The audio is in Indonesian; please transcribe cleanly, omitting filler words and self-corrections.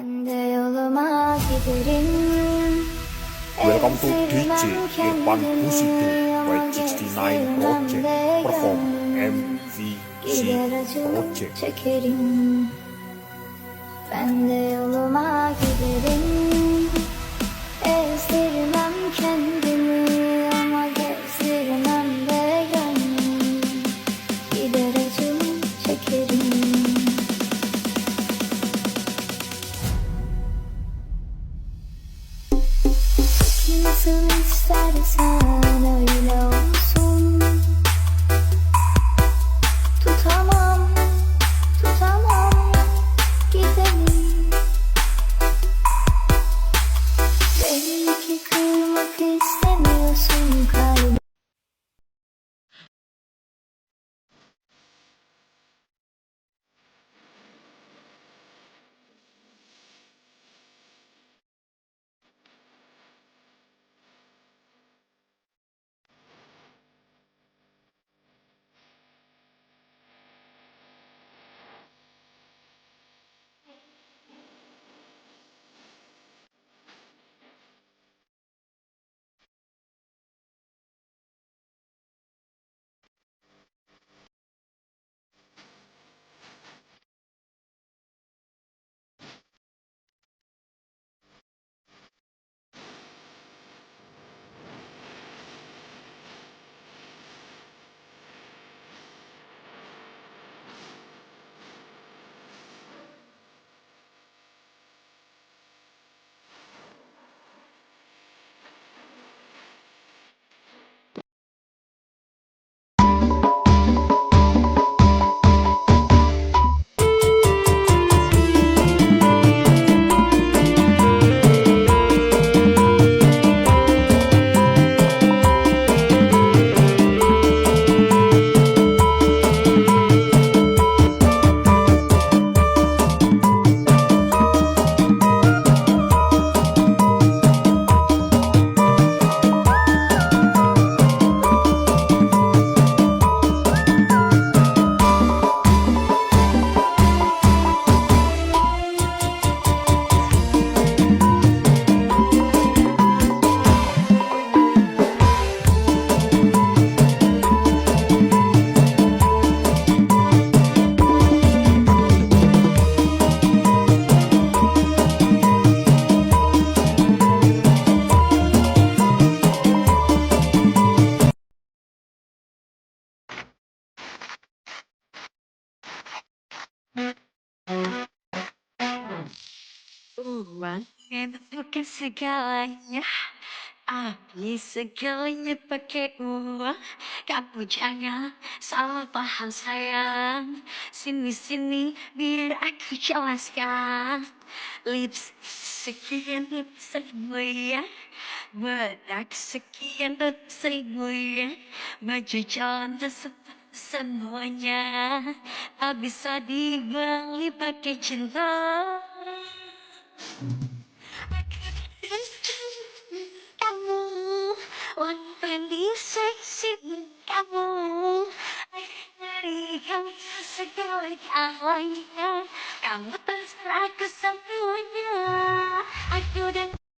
Welcome to DJ Irfan Busido by 69 Project perform MVC Project. Ben de yoluma giderim, ezdirmem kendimi ama gezdirmem de gönlümü. Gider acımı çekerim. Nasıl istersen öyle olsun. Tutamam, tutamam, gidelim. Belli ki kırmak istemiyorsun kalbimi. Uang itu bukan segalanya, habis segalanya pakai uang. Kamu jangan salah paham sayang. Sini biar aku jelaskan. Lips sekian semuanya, berak sekian semuanya, baju jalan semuanya, tak bisa dibeli pakai cinta. Kamu wanita seksi, kamu dari kamu segala galanya, kamu terserah aku semuanya. Aku dan